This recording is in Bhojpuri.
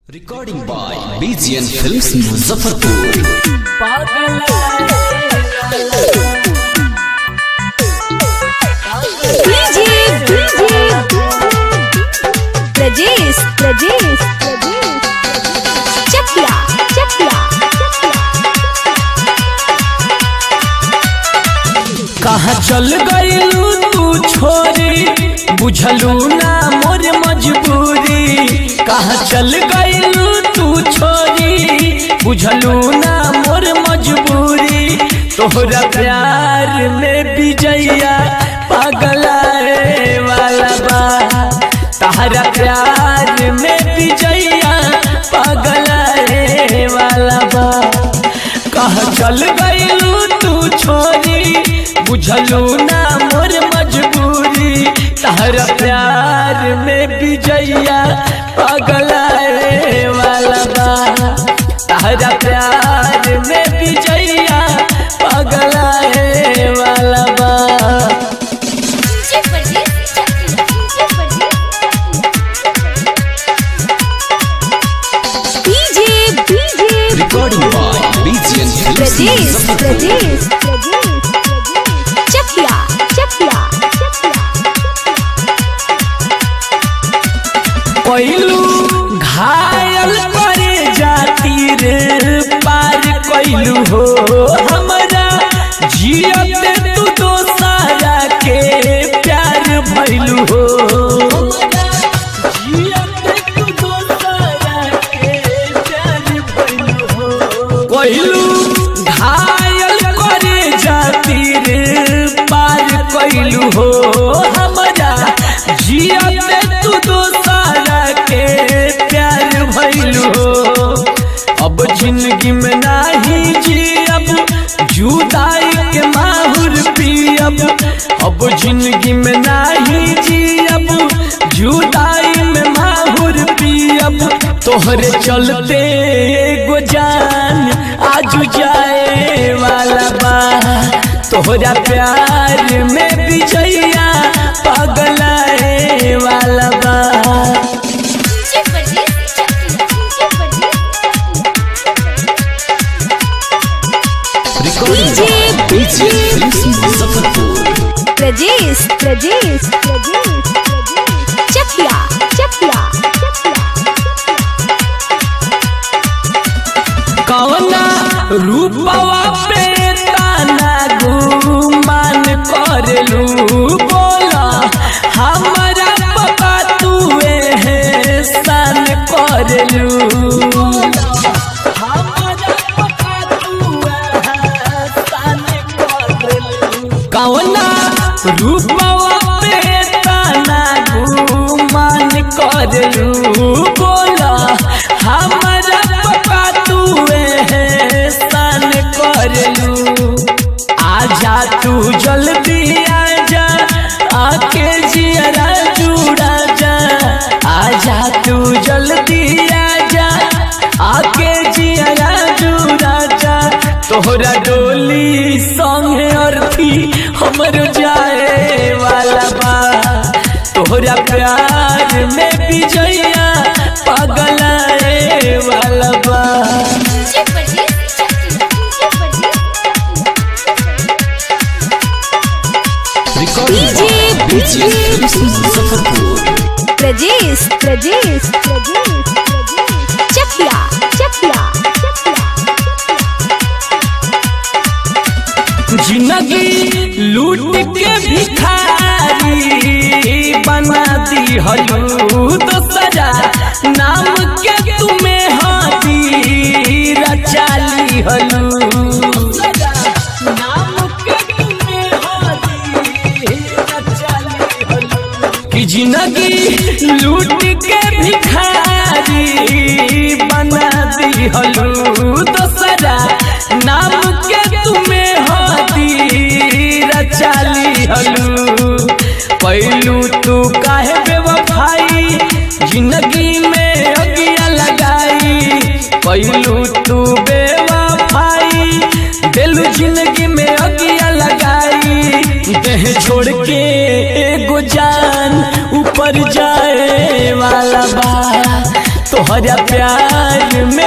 Recording by BGN films Muzaffarpur. Prajesh Chakia कहाँ चल गइलू तू छोरी, बुझलू ना मोर मजबूरी। कहाँ चल गइलू तू छोरी, बुझलू ना मोर मजबूरी। तोहरा प्यार में विजया पगलाए वाला बा, तहरा प्यार में विजया पगलाए वाला बा। कहाँ चल गइलू तू छोरी, बुझलू ना मोर मजबूरी। तहरा प्यार में विजया पगलाए वाला बा, तहरा प्यार में विजया पगलाए वाला बा। Recording by BGN films Muzaffarpur. Chakia कोइलू घायल करे जाती रे पार कोइलू हो हमरा जियते तू दोसारा के प्यार भइलू हो। जियते तू दोसारा के प्यार भइलू हो। कोइलू घायल करे जाती रे पार कोइलू हो हमरा जियते तू दोसारा के प्यार भइलू हो। अब जिंदगी में नाही जियब, जुदाई के माहुर पियब। अब जिंदगी में नाही जियब, जुदाई में माहुर पियब। तोहरे चलते एगो जान आजू जाए वाला बा, तोहरा प्यार में विजया पगलाए वाला बा। Recording by BGN films Muzaffarpur. Prajesh Chakia कौना रूपवा पे ताना गुमान करलू, बोला हमारा पता तुए है सान करलू। कौना रूपवा पे ताना गुमान करलू, बोला हमारा पता तुए है सान करलू। आजा तू जल्दी आजा, आके जियरा जुड़ा जा। आजा तू जल्दी आजा, आके जियरा जुड़ा जा। तोहरा डोली संगे अर्थी हमर जाए वाला बा, तोहरा प्यार में विजया पगलाए वाला बा। Recording by BGN films Muzaffarpur. Prajesh Chakia जिंदगी लूट के भिखारी बना दी हलू, दोसरा नाम के तुम्हें हाथी रचाली हलू। कि जिंदगी लूट के भिखारी बना दी हलू, दोसरा नाम के तुम्हें हाथी रचाली हलू। पहलू तू काहे बेवफाई, जिंदगी में अगिया लगाई। पहलू तू बेवफाई, दिल जिंदगी में अगिया लगाई। देह छोड़ के एगो जान ऊपर जाए वाला बा, तोहरा प्यार में